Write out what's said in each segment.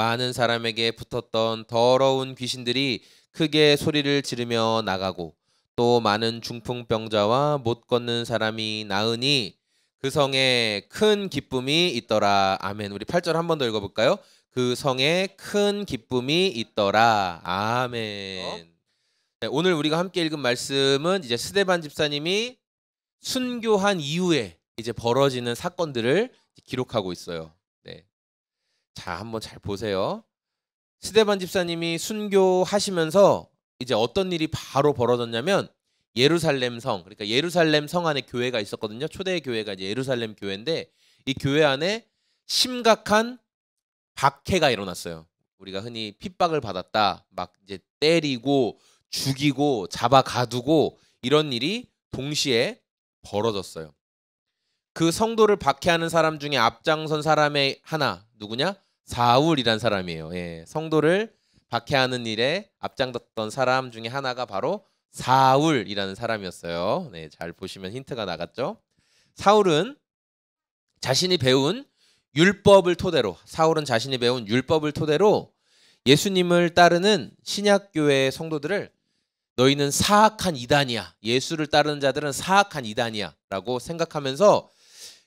많은 사람에게 붙었던 더러운 귀신들이 크게 소리를 지르며 나가고 또 많은 중풍병자와 못 걷는 사람이 나으니 그 성에 큰 기쁨이 있더라. 아멘. 우리 8절 한 번 더 읽어볼까요? 그 성에 큰 기쁨이 있더라. 아멘. 네, 오늘 우리가 함께 읽은 말씀은 이제 스데반 집사님이 순교한 이후에 이제 벌어지는 사건들을 기록하고 있어요. 네. 자, 한번 잘 보세요. 스데반 집사님이 순교하시면서 이제 어떤 일이 바로 벌어졌냐면 예루살렘 성, 그러니까 예루살렘 성 안에 교회가 있었거든요. 초대 교회가 이제 예루살렘 교회인데 이 교회 안에 심각한 박해가 일어났어요. 우리가 흔히 핍박을 받았다, 막 이제 때리고 죽이고 잡아 가두고 이런 일이 동시에 벌어졌어요. 그 성도를 박해하는 사람 중에 앞장선 사람의 하나 누구냐? 사울이란 사람이에요. 예, 성도를 박해하는 일에 앞장섰던 사람 중에 하나가 바로 사울이라는 사람이었어요. 네, 잘 보시면 힌트가 나갔죠. 사울은 자신이 배운 율법을 토대로 예수님을 따르는 신약교회 성도들을 너희는 사악한 이단이야. 예수를 따르는 자들은 사악한 이단이야 라고 생각하면서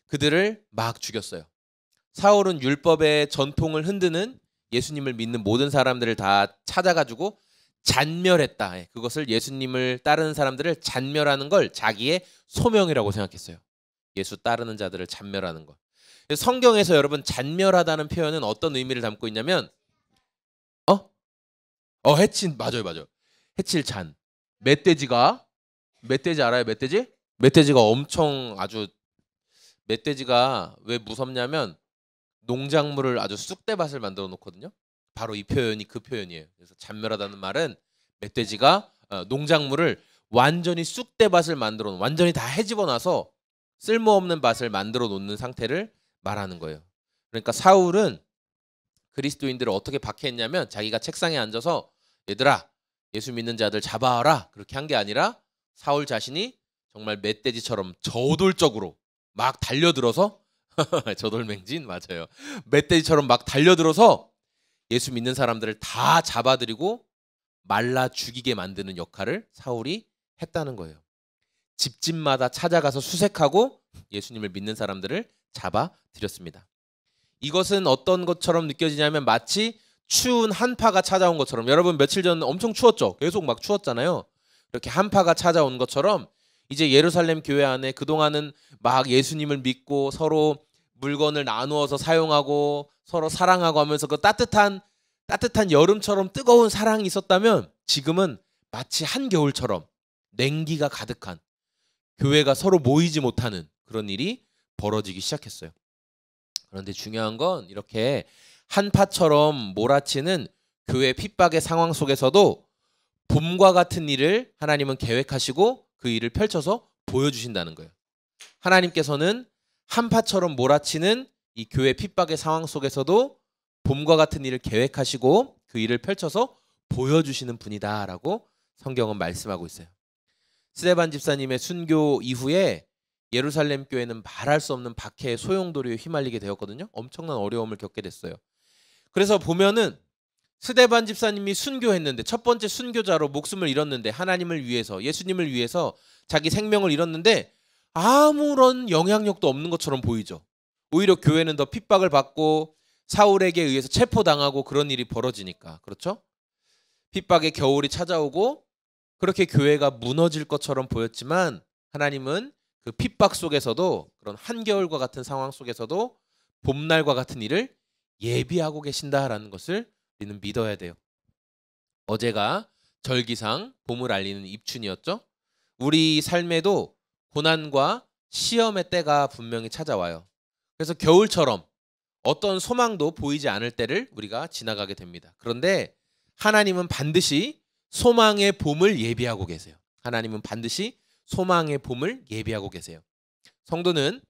그들을 막 죽였어요. 사울은 율법의 전통을 흔드는 예수님을 믿는 모든 사람들을 다 찾아가지고 잔멸했다. 그것을 예수님을 따르는 사람들을 잔멸하는 걸 자기의 소명이라고 생각했어요. 예수 따르는 자들을 잔멸하는 것. 성경에서 여러분 잔멸하다는 표현은 어떤 의미를 담고 있냐면 해친 맞아요. 해칠 잔. 멧돼지 알아요? 멧돼지가 엄청 아주 멧돼지가 왜 무섭냐면 농작물을 아주 쑥대밭을 만들어 놓거든요. 바로 이 표현이 그 표현이에요. 그래서 잔멸하다는 말은 멧돼지가 농작물을 완전히 쑥대밭을 만들어 놓은 완전히 다 헤집어 놔서 쓸모없는 밭을 만들어 놓는 상태를 말하는 거예요. 그러니까 사울은 그리스도인들을 어떻게 박해했냐면 자기가 책상에 앉아서 얘들아 예수 믿는 자들 잡아와라 그렇게 한 게 아니라 사울 자신이 정말 멧돼지처럼 저돌적으로 막 달려들어서 저돌맹진 맞아요. 멧돼지처럼 막 달려들어서 예수 믿는 사람들을 다 잡아들이고 말라 죽이게 만드는 역할을 사울이 했다는 거예요. 집집마다 찾아가서 수색하고 예수님을 믿는 사람들을 잡아들였습니다. 이것은 어떤 것처럼 느껴지냐면 마치 추운 한파가 찾아온 것처럼 여러분 며칠 전 엄청 추웠죠? 계속 막 추웠잖아요. 이렇게 한파가 찾아온 것처럼 이제 예루살렘 교회 안에 그동안은 막 예수님을 믿고 서로 물건을 나누어서 사용하고 서로 사랑하고 하면서 그 따뜻한 여름처럼 뜨거운 사랑이 있었다면 지금은 마치 한겨울처럼 냉기가 가득한 교회가 서로 모이지 못하는 그런 일이 벌어지기 시작했어요. 그런데 중요한 건 이렇게 한파처럼 몰아치는 교회 핍박의 상황 속에서도 봄과 같은 일을 하나님은 계획하시고 그 일을 펼쳐서 보여주신다는 거예요. 하나님께서는 한파처럼 몰아치는 이 교회 핍박의 상황 속에서도 봄과 같은 일을 계획하시고 그 일을 펼쳐서 보여주시는 분이다라고 성경은 말씀하고 있어요. 스데반 집사님의 순교 이후에 예루살렘 교회는 말할 수 없는 박해의 소용돌이에 휘말리게 되었거든요. 엄청난 어려움을 겪게 됐어요. 그래서 보면은 스데반 집사님이 순교했는데 첫 번째 순교자로 목숨을 잃었는데 하나님을 위해서 예수님을 위해서 자기 생명을 잃었는데 아무런 영향력도 없는 것처럼 보이죠. 오히려 교회는 더 핍박을 받고 사울에게 의해서 체포당하고 그런 일이 벌어지니까 그렇죠? 핍박의 겨울이 찾아오고 그렇게 교회가 무너질 것처럼 보였지만 하나님은 그 핍박 속에서도 그런 한겨울과 같은 상황 속에서도 봄날과 같은 일을 예비하고 계신다라는 것을 우리는 믿어야 돼요. 어제가 절기상 봄을 알리는 입춘이었죠. 우리 삶에도 고난과 시험의 때가 분명히 찾아와요. 그래서 겨울처럼 어떤 소망도 보이지 않을 때를 우리가 지나가게 됩니다. 그런데 하나님은 반드시 소망의 봄을 예비하고 계세요. 하나님은 반드시 소망의 봄을 예비하고 계세요. 성도는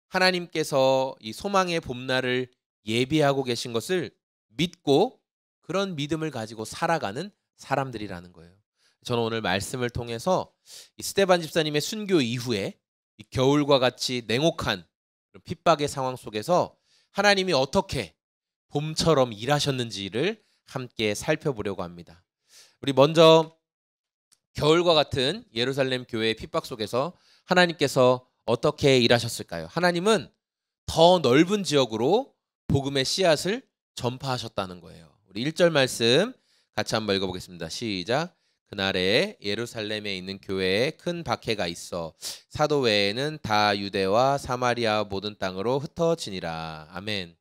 하나님께서 이 소망의 봄날을 예비하고 계신 것을 믿고 그런 믿음을 가지고 살아가는 사람들이라는 거예요. 저는 오늘 말씀을 통해서 이 스데반 집사님의 순교 이후에 이 겨울과 같이 냉혹한 핍박의 상황 속에서 하나님이 어떻게 봄처럼 일하셨는지를 함께 살펴보려고 합니다. 우리 먼저 겨울과 같은 예루살렘 교회의 핍박 속에서 하나님께서 어떻게 일하셨을까요? 하나님은 더 넓은 지역으로 복음의 씨앗을 전파하셨다는 거예요. 우리 1절 말씀 같이 한번 읽어보겠습니다. 시작. 그날에 예루살렘에 있는 교회에 큰 박해가 있어 사도 외에는 다 유대와 사마리아 모든 땅으로 흩어지니라. 아멘.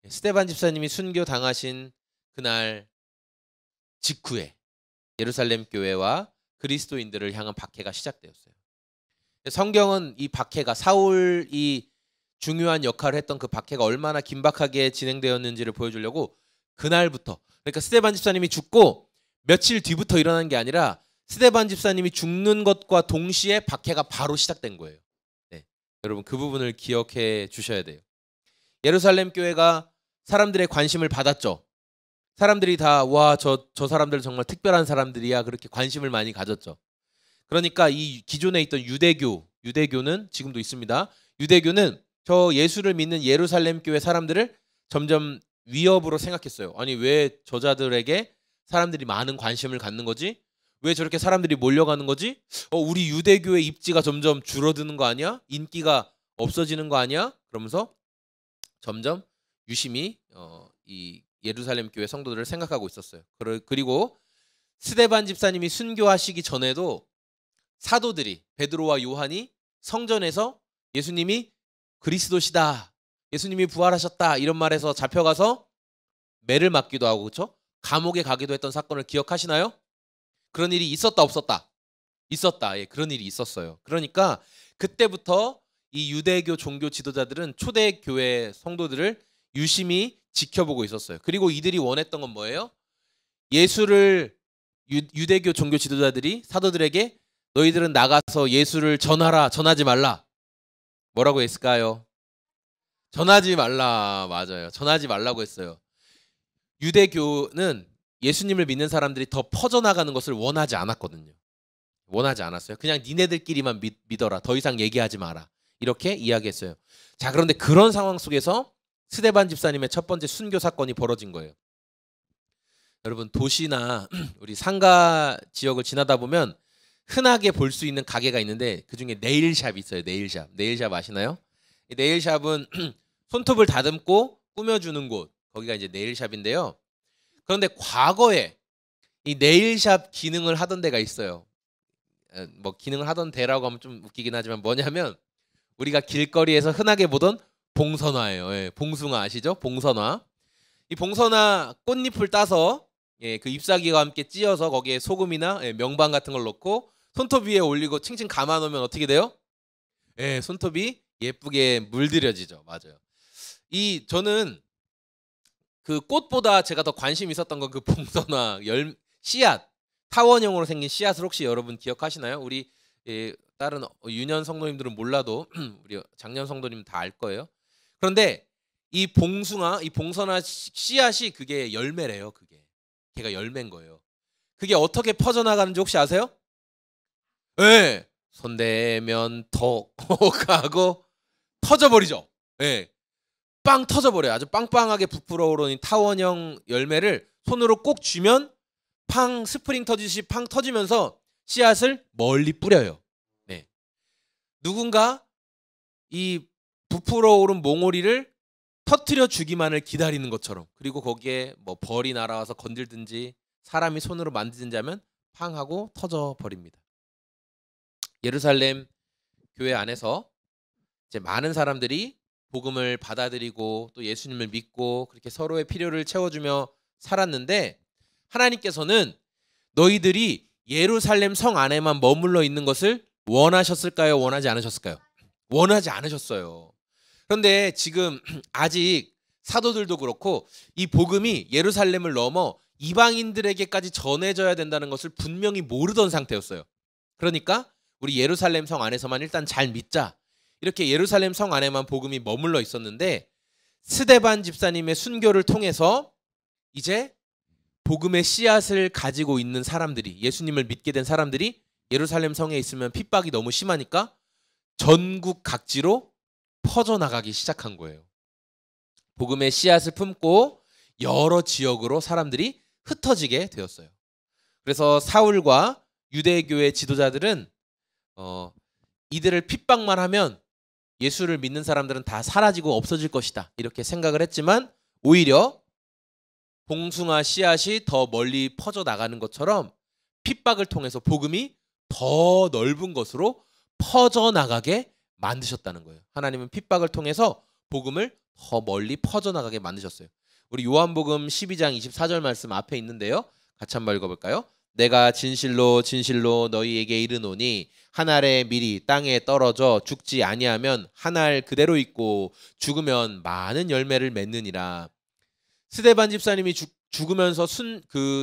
스데반 집사님이 순교 당하신 그날 직후에 예루살렘 교회와 그리스도인들을 향한 박해가 시작되었어요. 성경은 이 박해가 사울이 중요한 역할을 했던 그 박해가 얼마나 긴박하게 진행되었는지를 보여주려고 그날부터, 그러니까 스데반 집사님이 죽고 며칠 뒤부터 일어난 게 아니라 스데반 집사님이 죽는 것과 동시에 박해가 바로 시작된 거예요. 네. 여러분 그 부분을 기억해 주셔야 돼요. 예루살렘 교회가 사람들의 관심을 받았죠. 사람들이 다 와, 저 사람들 정말 특별한 사람들이야 그렇게 관심을 많이 가졌죠. 그러니까 이 기존에 있던 유대교는 지금도 있습니다. 유대교는 저 예수를 믿는 예루살렘 교회 사람들을 점점 위협으로 생각했어요. 아니 왜 저자들에게 사람들이 많은 관심을 갖는 거지? 왜 저렇게 사람들이 몰려가는 거지? 우리 유대교의 입지가 점점 줄어드는 거 아니야? 인기가 없어지는 거 아니야? 그러면서 점점 유심히 이 예루살렘 교회 성도들을 생각하고 있었어요. 그리고 스데반 집사님이 순교하시기 전에도 사도들이 베드로와 요한이 성전에서 예수님이 그리스도시다, 예수님이 부활하셨다 이런 말에서 잡혀가서 매를 맞기도 하고 그렇죠? 감옥에 가기도 했던 사건을 기억하시나요? 그런 일이 있었다 없었다? 있었다. 예, 그런 일이 있었어요. 그러니까 그때부터 이 유대교 종교 지도자들은 초대교회 성도들을 유심히 지켜보고 있었어요. 그리고 이들이 원했던 건 뭐예요? 예수를 유대교 종교 지도자들이 사도들에게 너희들은 나가서 예수를 전하라, 전하지 말라. 뭐라고 했을까요? 전하지 말라. 맞아요. 전하지 말라고 했어요. 유대교는 예수님을 믿는 사람들이 더 퍼져나가는 것을 원하지 않았거든요. 원하지 않았어요. 그냥 니네들끼리만 믿어라. 더 이상 얘기하지 마라. 이렇게 이야기했어요. 자, 그런데 그런 상황 속에서 스데반 집사님의 첫 번째 순교 사건이 벌어진 거예요. 여러분 도시나 우리 상가 지역을 지나다 보면 흔하게 볼 수 있는 가게가 있는데 그중에 네일샵이 있어요. 네일샵. 네일샵 아시나요? 이 네일샵은 손톱을 다듬고 꾸며주는 곳. 거기가 이제 네일샵인데요. 그런데 과거에 이 네일샵 기능을 하던 데가 있어요. 뭐 기능을 하던 데라고 하면 좀 웃기긴 하지만 뭐냐면 우리가 길거리에서 흔하게 보던 봉선화예요. 예, 봉숭아 아시죠? 봉선화. 이 봉선화 꽃잎을 따서 예, 그 잎사귀와 함께 찧어서 거기에 소금이나 예, 명반 같은 걸 넣고 손톱 위에 올리고 칭칭 감아 놓으면 어떻게 돼요? 예, 손톱이 예쁘게 물들여지죠. 맞아요. 저는 그 꽃보다 제가 더 관심 있었던 건 그 봉선화 씨앗, 타원형으로 생긴 씨앗을 혹시 여러분 기억하시나요? 우리 다른 유년 성도님들은 몰라도 우리 작년 성도님 다 알 거예요. 그런데 이 봉선화 씨앗이 그게 열매래요. 걔가 열매인 거예요. 그게 어떻게 퍼져나가는지 혹시 아세요? 네. 손대면 톡 하고 터져버리죠. 네. 빵 터져버려요. 아주 빵빵하게 부풀어 오르는 타원형 열매를 손으로 꼭 쥐면 팡 스프링 터지듯이 팡 터지면서 씨앗을 멀리 뿌려요. 네. 누군가 이 부풀어 오른 몽오리를 터트려 주기만을 기다리는 것처럼, 그리고 거기에 뭐 벌이 날아와서 건들든지 사람이 손으로 만지든지 하면 팡 하고 터져 버립니다. 예루살렘 교회 안에서 이제 많은 사람들이 복음을 받아들이고 또 예수님을 믿고 그렇게 서로의 필요를 채워주며 살았는데 하나님께서는 너희들이 예루살렘 성 안에만 머물러 있는 것을 원하셨을까요? 원하지 않으셨을까요? 원하지 않으셨어요. 그런데 지금 아직 사도들도 그렇고 이 복음이 예루살렘을 넘어 이방인들에게까지 전해져야 된다는 것을 분명히 모르던 상태였어요. 그러니까 우리 예루살렘 성 안에서만 일단 잘 믿자. 이렇게 예루살렘 성 안에만 복음이 머물러 있었는데 스데반 집사님의 순교를 통해서 이제 복음의 씨앗을 가지고 있는 사람들이, 예수님을 믿게 된 사람들이 예루살렘 성에 있으면 핍박이 너무 심하니까 전국 각지로 퍼져나가기 시작한 거예요. 복음의 씨앗을 품고 여러 지역으로 사람들이 흩어지게 되었어요. 그래서 사울과 유대교의 지도자들은 이들을 핍박만 하면 예수를 믿는 사람들은 다 사라지고 없어질 것이다 이렇게 생각을 했지만 오히려 봉숭아 씨앗이 더 멀리 퍼져나가는 것처럼 핍박을 통해서 복음이 더 넓은 것으로 퍼져나가게 만드셨다는 거예요. 하나님은 핍박을 통해서 복음을 더 멀리 퍼져나가게 만드셨어요. 우리 요한복음 12장 24절 말씀 앞에 있는데요. 같이 한번 읽어볼까요? 내가 진실로 진실로 너희에게 이르노니 한 알의 밀이 땅에 떨어져 죽지 아니하면 한 알 그대로 있고 죽으면 많은 열매를 맺느니라. 스데반 집사님이 죽으면서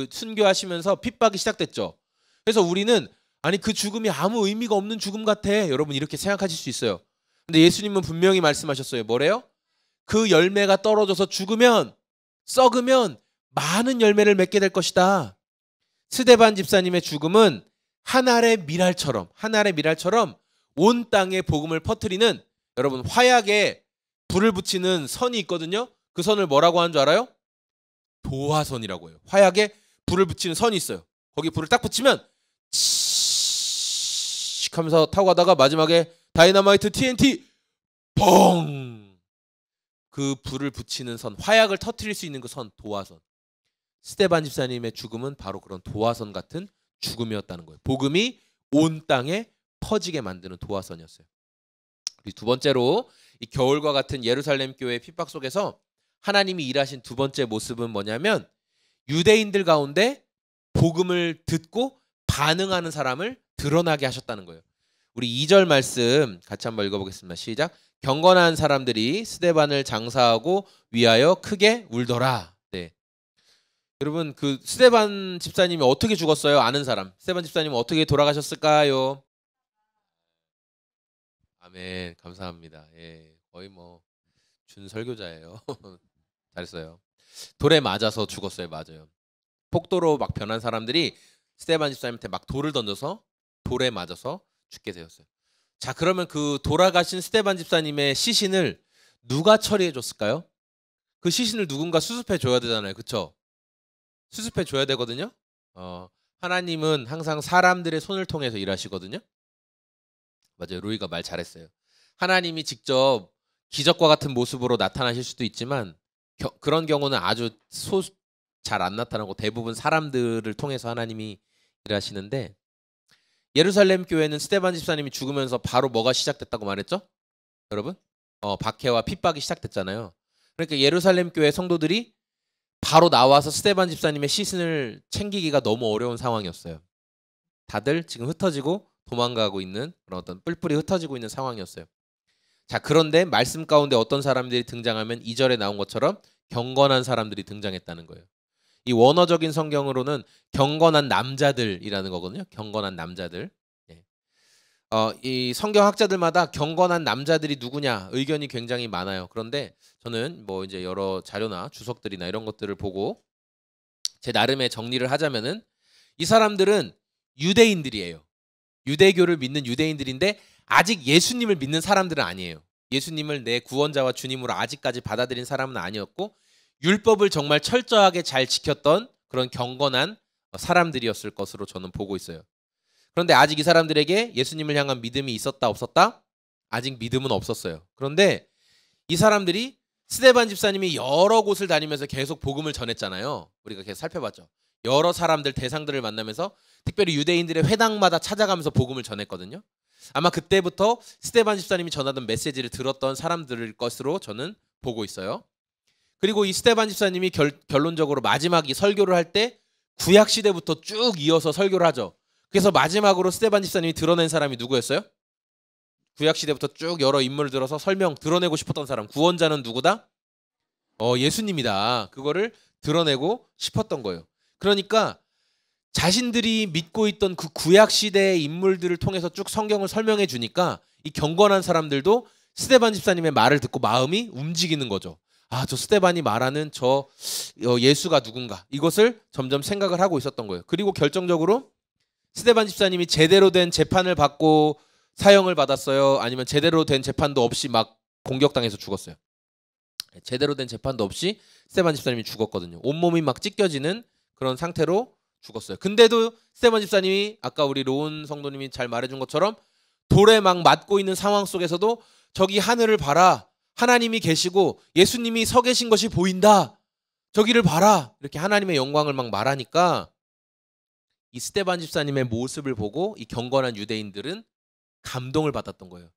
순교하시면서 핍박이 시작됐죠. 그래서 우리는 아니 그 죽음이 아무 의미가 없는 죽음 같아. 여러분 이렇게 생각하실 수 있어요. 근데 예수님은 분명히 말씀하셨어요. 뭐래요? 그 열매가 떨어져서 죽으면 썩으면 많은 열매를 맺게 될 것이다. 스데반 집사님의 죽음은 한 알의 밀알처럼 온 땅에 복음을 퍼뜨리는 여러분 화약에 불을 붙이는 선이 있거든요. 그 선을 뭐라고 하는 줄 알아요? 도화선이라고 해요. 화약에 불을 붙이는 선이 있어요. 거기 불을 딱 붙이면 칙 하면서 타고 가다가 마지막에 다이너마이트 TNT 뻥! 그 불을 붙이는 선, 화약을 터뜨릴 수 있는 그 선, 도화선. 스데반 집사님의 죽음은 바로 그런 도화선 같은 죽음이었다는 거예요. 복음이 온 땅에 퍼지게 만드는 도화선이었어요. 그리고 두 번째로 이 겨울과 같은 예루살렘 교회의 핍박 속에서 하나님이 일하신 두 번째 모습은 뭐냐면 유대인들 가운데 복음을 듣고 반응하는 사람을 드러나게 하셨다는 거예요. 우리 2절 말씀 같이 한번 읽어보겠습니다. 시작. 경건한 사람들이 스데반을 장사하고 위하여 크게 울더라. 네. 여러분 그 스데반 집사님이 어떻게 죽었어요? 아는 사람. 스데반 집사님은 어떻게 돌아가셨을까요? 아멘. 감사합니다. 예, 거의 뭐 준 설교자예요. 잘했어요. 돌에 맞아서 죽었어요. 맞아요. 폭도로 막 변한 사람들이 스데반 집사님한테 막 돌을 던져서 돌에 맞아서 죽게 되었어요. 자, 그러면 그 돌아가신 스데반 집사님의 시신을 누가 처리해 줬을까요? 그 시신을 누군가 수습해 줘야 되잖아요. 그렇죠? 수습해 줘야 되거든요. 하나님은 항상 사람들의 손을 통해서 일하시거든요. 맞아요. 로이가 말 잘했어요. 하나님이 직접 기적과 같은 모습으로 나타나실 수도 있지만 그런 경우는 아주 잘 안 나타나고 대부분 사람들을 통해서 하나님이 일하시는데 예루살렘 교회는 스데반 집사님이 죽으면서 바로 뭐가 시작됐다고 말했죠? 여러분? 박해와 핍박이 시작됐잖아요. 그러니까 예루살렘 교회 성도들이 바로 나와서 스데반 집사님의 시신을 챙기기가 너무 어려운 상황이었어요. 다들 지금 흩어지고 도망가고 있는 그런 어떤 뿔뿔이 흩어지고 있는 상황이었어요. 자, 그런데 말씀 가운데 어떤 사람들이 등장하면 2절에 나온 것처럼 경건한 사람들이 등장했다는 거예요. 이 원어적인 성경으로는 경건한 남자들이라는 거거든요. 경건한 남자들. 네. 이 성경학자들마다 경건한 남자들이 누구냐 의견이 굉장히 많아요. 그런데 저는 뭐 이제 여러 자료나 주석들이나 이런 것들을 보고 제 나름의 정리를 하자면은 이 사람들은 유대인들이에요. 유대교를 믿는 유대인들인데 아직 예수님을 믿는 사람들은 아니에요. 예수님을 내 구원자와 주님으로 아직까지 받아들인 사람은 아니었고 율법을 정말 철저하게 잘 지켰던 그런 경건한 사람들이었을 것으로 저는 보고 있어요. 그런데 아직 이 사람들에게 예수님을 향한 믿음이 있었다 없었다? 아직 믿음은 없었어요. 그런데 이 사람들이 스데반 집사님이 여러 곳을 다니면서 계속 복음을 전했잖아요. 우리가 계속 살펴봤죠. 여러 사람들 대상들을 만나면서 특별히 유대인들의 회당마다 찾아가면서 복음을 전했거든요. 아마 그때부터 스데반 집사님이 전하던 메시지를 들었던 사람들일 것으로 저는 보고 있어요. 그리고 이 스데반 집사님이 결론적으로 마지막 이 설교를 할 때 구약 시대부터 쭉 이어서 설교를 하죠. 그래서 마지막으로 스데반 집사님이 드러낸 사람이 누구였어요? 구약 시대부터 쭉 여러 인물을 들어서 드러내고 싶었던 사람. 구원자는 누구다? 예수님이다. 그거를 드러내고 싶었던 거예요. 그러니까 자신들이 믿고 있던 그 구약 시대의 인물들을 통해서 쭉 성경을 설명해 주니까 이 경건한 사람들도 스데반 집사님의 말을 듣고 마음이 움직이는 거죠. 아, 저 스데반이 말하는 저 예수가 누군가 이것을 점점 생각을 하고 있었던 거예요. 그리고 결정적으로 스데반 집사님이 제대로 된 재판을 받고 사형을 받았어요? 아니면 제대로 된 재판도 없이 막 공격당해서 죽었어요? 제대로 된 재판도 없이 스데반 집사님이 죽었거든요. 온몸이 막 찢겨지는 그런 상태로 죽었어요. 근데도 스데반 집사님이 아까 우리 로운 성도님이 잘 말해준 것처럼 돌에 막 맞고 있는 상황 속에서도 저기 하늘을 봐라. 하나님이 계시고 예수님이 서 계신 것이 보인다. 저기를 봐라. 이렇게 하나님의 영광을 막 말하니까 이 스데반 집사님의 모습을 보고 이 경건한 유대인들은 감동을 받았던 거예요.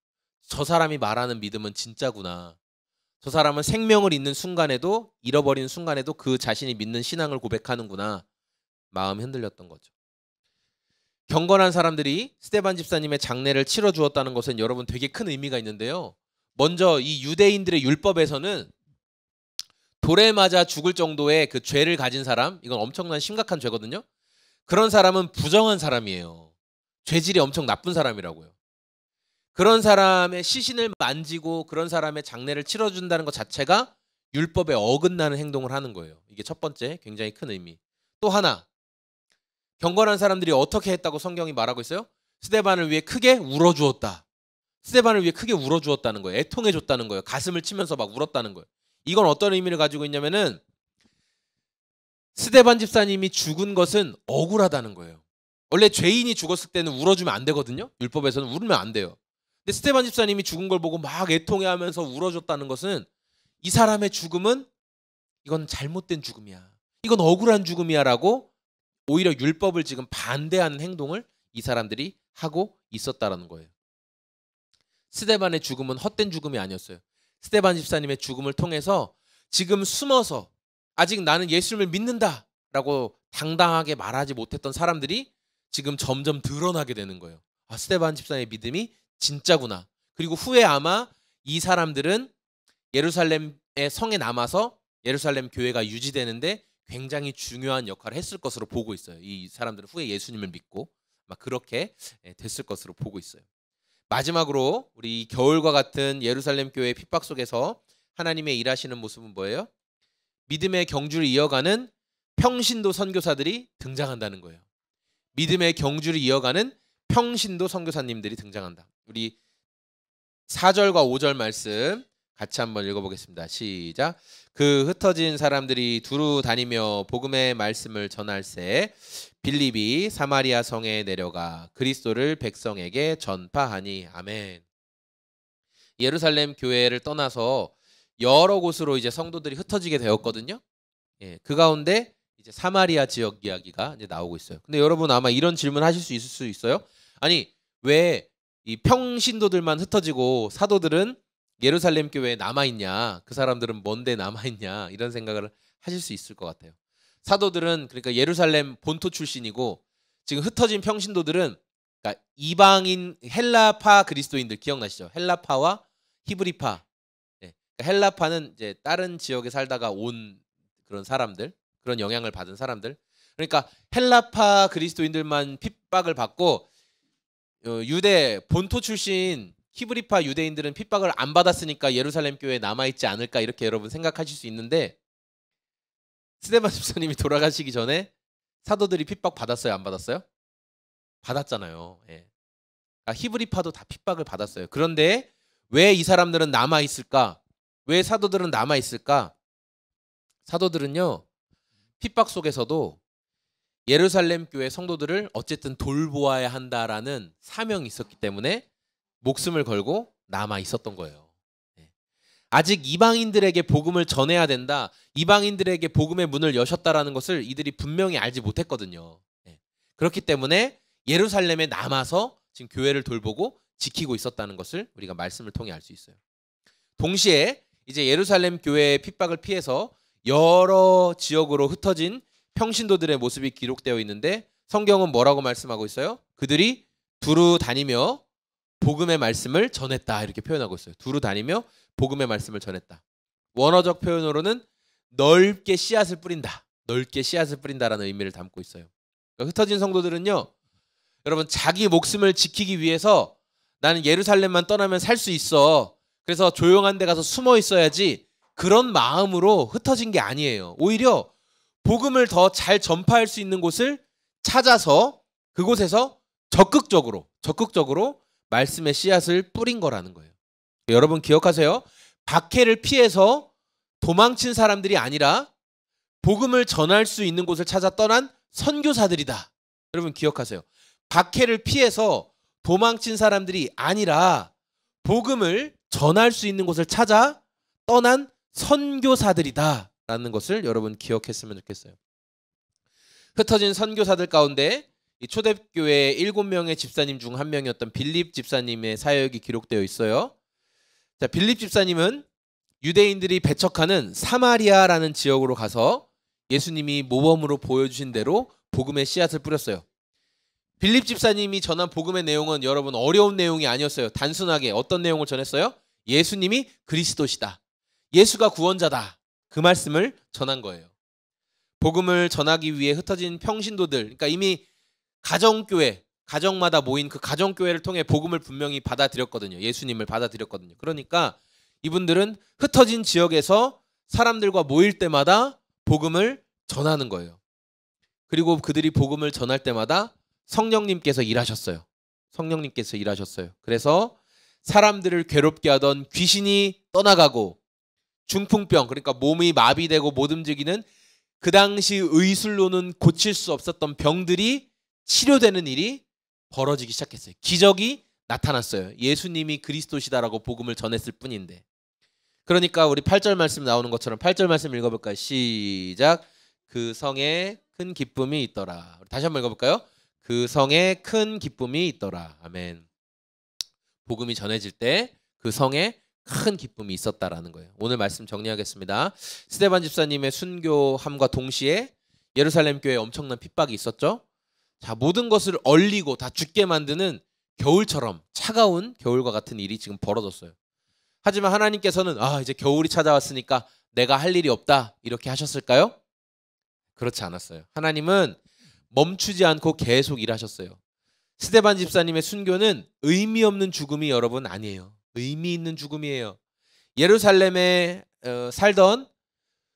저 사람이 말하는 믿음은 진짜구나. 저 사람은 생명을 잃는 순간에도, 잃어버리는 순간에도 그 자신이 믿는 신앙을 고백하는구나. 마음이 흔들렸던 거죠. 경건한 사람들이 스데반 집사님의 장례를 치러 주었다는 것은 여러분 되게 큰 의미가 있는데요. 먼저 이 유대인들의 율법에서는 돌에 맞아 죽을 정도의 그 죄를 가진 사람, 이건 엄청난 심각한 죄거든요. 그런 사람은 부정한 사람이에요. 죄질이 엄청 나쁜 사람이라고요. 그런 사람의 시신을 만지고 그런 사람의 장례를 치러준다는 것 자체가 율법에 어긋나는 행동을 하는 거예요. 이게 첫 번째 굉장히 큰 의미. 또 하나, 경건한 사람들이 어떻게 했다고 성경이 말하고 있어요? 스데반을 위해 크게 울어주었다. 스데반을 위해 크게 울어주었다는 거예요. 애통해줬다는 거예요. 가슴을 치면서 막 울었다는 거예요. 이건 어떤 의미를 가지고 있냐면은 스데반 집사님이 죽은 것은 억울하다는 거예요. 원래 죄인이 죽었을 때는 울어주면 안 되거든요. 율법에서는 울으면 안 돼요. 근데 스데반 집사님이 죽은 걸 보고 막 애통해하면서 울어줬다는 것은 이 사람의 죽음은 이건 잘못된 죽음이야. 이건 억울한 죽음이야 라고 오히려 율법을 지금 반대하는 행동을 이 사람들이 하고 있었다라는 거예요. 스데반의 죽음은 헛된 죽음이 아니었어요. 스데반 집사님의 죽음을 통해서 지금 숨어서 아직 나는 예수님을 믿는다 라고 당당하게 말하지 못했던 사람들이 지금 점점 드러나게 되는 거예요. 아, 스데반 집사님의 믿음이 진짜구나. 그리고 후에 아마 이 사람들은 예루살렘의 성에 남아서 예루살렘 교회가 유지되는데 굉장히 중요한 역할을 했을 것으로 보고 있어요. 이 사람들은 후에 예수님을 믿고 아마 그렇게 됐을 것으로 보고 있어요. 마지막으로 우리 겨울과 같은 예루살렘 교회의 핍박 속에서 하나님의 일하시는 모습은 뭐예요? 믿음의 경주를 이어가는 평신도 선교사들이 등장한다는 거예요. 믿음의 경주를 이어가는 평신도 선교사님들이 등장한다. 우리 4절과 5절 말씀 같이 한번 읽어보겠습니다. 시작. 그 흩어진 사람들이 두루 다니며 복음의 말씀을 전할새 빌립이 사마리아 성에 내려가 그리스도를 백성에게 전파하니. 아멘. 예루살렘 교회를 떠나서 여러 곳으로 이제 성도들이 흩어지게 되었거든요. 예, 그 가운데 이제 사마리아 지역 이야기가 이제 나오고 있어요. 근데 여러분 아마 이런 질문 하실 수 있을 수 있어요. 아니, 왜 이 평신도들만 흩어지고 사도들은 예루살렘 교회에 남아있냐, 그 사람들은 뭔데 남아있냐, 이런 생각을 하실 수 있을 것 같아요. 사도들은 그러니까 예루살렘 본토 출신이고 지금 흩어진 평신도들은 그러니까 이방인 헬라파 그리스도인들 기억나시죠? 헬라파와 히브리파. 네. 그러니까 헬라파는 이제 다른 지역에 살다가 온 그런 사람들, 그런 영향을 받은 사람들. 그러니까 헬라파 그리스도인들만 핍박을 받고 유대 본토 출신 히브리파 유대인들은 핍박을 안 받았으니까 예루살렘 교회에 남아있지 않을까, 이렇게 여러분 생각하실 수 있는데 스데반 집사님이 돌아가시기 전에 사도들이 핍박 받았어요? 안 받았어요? 받았잖아요. 예. 그러니까 히브리파도 다 핍박을 받았어요. 그런데 왜 이 사람들은 남아있을까? 왜 사도들은 남아있을까? 사도들은요, 핍박 속에서도 예루살렘 교회 성도들을 어쨌든 돌보아야 한다라는 사명이 있었기 때문에 목숨을 걸고 남아 있었던 거예요. 아직 이방인들에게 복음을 전해야 된다, 이방인들에게 복음의 문을 여셨다라는 것을 이들이 분명히 알지 못했거든요. 그렇기 때문에 예루살렘에 남아서 지금 교회를 돌보고 지키고 있었다는 것을 우리가 말씀을 통해 알 수 있어요. 동시에 이제 예루살렘 교회의 핍박을 피해서 여러 지역으로 흩어진 평신도들의 모습이 기록되어 있는데 성경은 뭐라고 말씀하고 있어요? 그들이 두루 다니며 복음의 말씀을 전했다, 이렇게 표현하고 있어요. 두루 다니며 복음의 말씀을 전했다. 원어적 표현으로는 넓게 씨앗을 뿌린다, 넓게 씨앗을 뿌린다라는 의미를 담고 있어요. 그러니까 흩어진 성도들은요, 여러분 자기 목숨을 지키기 위해서 나는 예루살렘만 떠나면 살 수 있어, 그래서 조용한 데 가서 숨어 있어야지, 그런 마음으로 흩어진 게 아니에요. 오히려 복음을 더 잘 전파할 수 있는 곳을 찾아서 그곳에서 적극적으로 말씀의 씨앗을 뿌린 거라는 거예요. 여러분 기억하세요. 박해를 피해서 도망친 사람들이 아니라 복음을 전할 수 있는 곳을 찾아 떠난 선교사들이다. 여러분 기억하세요. 박해를 피해서 도망친 사람들이 아니라 복음을 전할 수 있는 곳을 찾아 떠난 선교사들이다 라는 것을 여러분 기억했으면 좋겠어요. 흩어진 선교사들 가운데 이 초대교회 7명의 집사님 중 한 명이었던 빌립 집사님의 사역이 기록되어 있어요. 자, 빌립 집사님은 유대인들이 배척하는 사마리아라는 지역으로 가서 예수님이 모범으로 보여주신 대로 복음의 씨앗을 뿌렸어요. 빌립 집사님이 전한 복음의 내용은 여러분 어려운 내용이 아니었어요. 단순하게 어떤 내용을 전했어요? 예수님이 그리스도시다. 예수가 구원자다. 그 말씀을 전한 거예요. 복음을 전하기 위해 흩어진 평신도들, 그러니까 이미 가정교회, 가정마다 모인 그 가정교회를 통해 복음을 분명히 받아들였거든요. 예수님을 받아들였거든요. 그러니까 이분들은 흩어진 지역에서 사람들과 모일 때마다 복음을 전하는 거예요. 그리고 그들이 복음을 전할 때마다 성령님께서 일하셨어요. 성령님께서 일하셨어요. 그래서 사람들을 괴롭게 하던 귀신이 떠나가고 중풍병, 그러니까 몸이 마비되고 못 움직이는 그 당시 의술로는 고칠 수 없었던 병들이 치료되는 일이 벌어지기 시작했어요. 기적이 나타났어요. 예수님이 그리스도시다라고 복음을 전했을 뿐인데. 그러니까 우리 8절 말씀 나오는 것처럼 8절 말씀 읽어볼까요? 시작. 그 성에 큰 기쁨이 있더라. 다시 한번 읽어볼까요? 그 성에 큰 기쁨이 있더라. 아멘. 복음이 전해질 때 그 성에 큰 기쁨이 있었다라는 거예요. 오늘 말씀 정리하겠습니다. 스데반 집사님의 순교함과 동시에 예루살렘 교회에 엄청난 핍박이 있었죠. 자, 모든 것을 얼리고 다 죽게 만드는 겨울처럼 차가운 겨울과 같은 일이 지금 벌어졌어요. 하지만 하나님께서는 이제 겨울이 찾아왔으니까 내가 할 일이 없다 이렇게 하셨을까요? 그렇지 않았어요. 하나님은 멈추지 않고 계속 일하셨어요. 스데반 집사님의 순교는 의미 없는 죽음이 여러분 아니에요. 의미 있는 죽음이에요. 예루살렘에 살던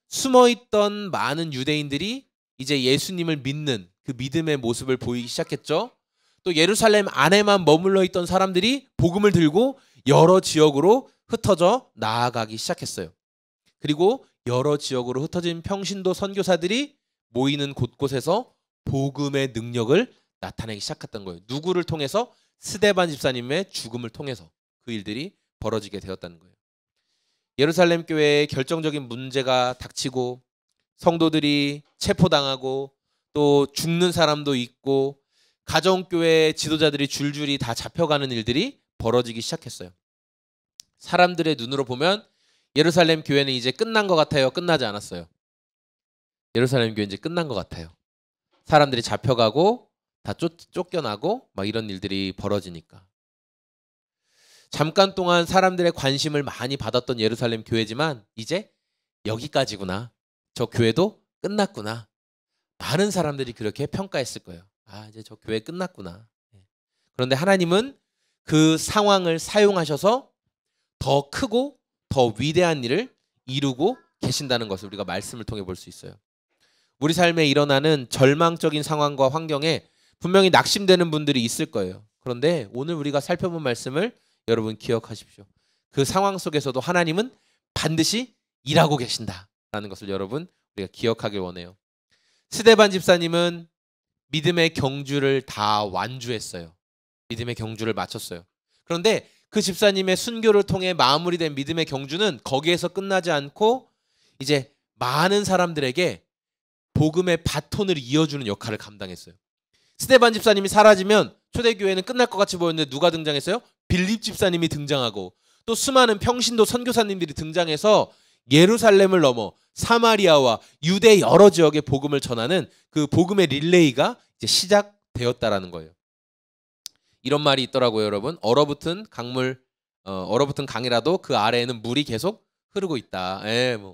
숨어있던 많은 유대인들이 이제 예수님을 믿는 그 믿음의 모습을 보이기 시작했죠. 또 예루살렘 안에만 머물러 있던 사람들이 복음을 들고 여러 지역으로 흩어져 나아가기 시작했어요. 그리고 여러 지역으로 흩어진 평신도 선교사들이 모이는 곳곳에서 복음의 능력을 나타내기 시작했던 거예요. 누구를 통해서? 스데반 집사님의 죽음을 통해서 그 일들이 벌어지게 되었다는 거예요. 예루살렘 교회에 결정적인 문제가 닥치고 성도들이 체포당하고 또 죽는 사람도 있고 가정교회 지도자들이 줄줄이 다 잡혀가는 일들이 벌어지기 시작했어요. 사람들의 눈으로 보면 예루살렘 교회는 이제 끝난 것 같아요? 끝나지 않았어요? 예루살렘 교회 이제 끝난 것 같아요. 사람들이 잡혀가고 다 쫓겨나고 막 이런 일들이 벌어지니까. 잠깐 동안 사람들의 관심을 많이 받았던 예루살렘 교회지만 이제 여기까지구나. 저 교회도 끝났구나. 많은 사람들이 그렇게 평가했을 거예요. 이제 저 교회 끝났구나. 그런데 하나님은 그 상황을 사용하셔서 더 크고 더 위대한 일을 이루고 계신다는 것을 우리가 말씀을 통해 볼 수 있어요. 우리 삶에 일어나는 절망적인 상황과 환경에 분명히 낙심되는 분들이 있을 거예요. 그런데 오늘 우리가 살펴본 말씀을 여러분 기억하십시오. 그 상황 속에서도 하나님은 반드시 일하고 계신다라는 것을 여러분 우리가 기억하길 원해요. 스데반 집사님은 믿음의 경주를 다 완주했어요. 믿음의 경주를 마쳤어요. 그런데 그 집사님의 순교를 통해 마무리된 믿음의 경주는 거기에서 끝나지 않고 이제 많은 사람들에게 복음의 바톤을 이어주는 역할을 감당했어요. 스데반 집사님이 사라지면 초대교회는 끝날 것 같이 보였는데 누가 등장했어요? 빌립 집사님이 등장하고 또 수많은 평신도 선교사님들이 등장해서 예루살렘을 넘어 사마리아와 유대 여러 지역에 복음을 전하는 그 복음의 릴레이가 이제 시작되었다라는 거예요. 이런 말이 있더라고요, 여러분. 얼어붙은 강이라도 그 아래에는 물이 계속 흐르고 있다.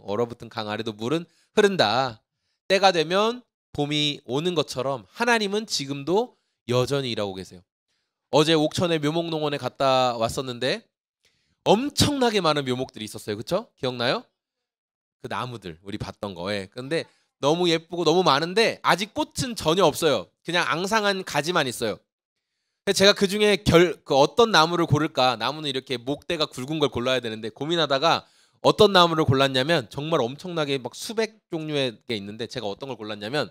얼어붙은 강 아래도 물은 흐른다. 때가 되면 봄이 오는 것처럼 하나님은 지금도 여전히 일하고 계세요. 어제 옥천의 묘목농원에 갔다 왔었는데 엄청나게 많은 묘목들이 있었어요. 그렇죠? 기억나요? 그 나무들 우리 봤던 거. 근데 너무 예쁘고 너무 많은데 아직 꽃은 전혀 없어요. 그냥 앙상한 가지만 있어요. 제가 그중에 그 어떤 나무를 고를까? 나무는 이렇게 목대가 굵은 걸 골라야 되는데 고민하다가 어떤 나무를 골랐냐면 정말 엄청나게 막 수백 종류의 게 있는데 제가 어떤 걸 골랐냐면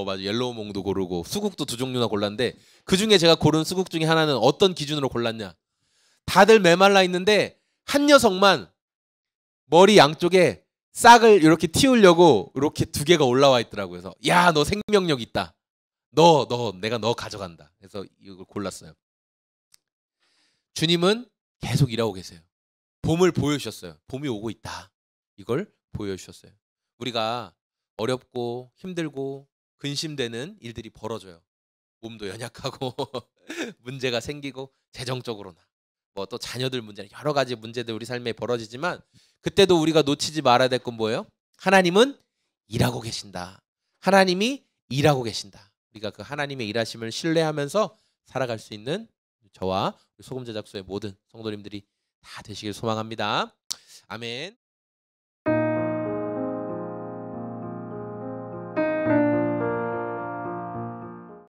맞아. 옐로우몽도 고르고 수국도 두 종류나 골랐는데 그중에 제가 고른 수국 중에 하나는 어떤 기준으로 골랐냐? 다들 메말라 있는데 한 녀석만 머리 양쪽에 싹을 이렇게 틔우려고 이렇게 두 개가 올라와 있더라고요. 그래서 야, 너 생명력 있다. 내가 너 가져간다. 그래서 이걸 골랐어요. 주님은 계속 일하고 계세요. 봄을 보여주셨어요. 봄이 오고 있다. 이걸 보여주셨어요. 우리가 어렵고 힘들고 근심되는 일들이 벌어져요. 몸도 연약하고 문제가 생기고 재정적으로나 뭐 또 자녀들 문제나 여러 가지 문제들 우리 삶에 벌어지지만 그때도 우리가 놓치지 말아야 될 건 뭐예요? 하나님은 일하고 계신다. 하나님이 일하고 계신다. 우리가 그 하나님의 일하심을 신뢰하면서 살아갈 수 있는 저와 소금 제작소의 모든 성도님들이 다 되시길 소망합니다. 아멘.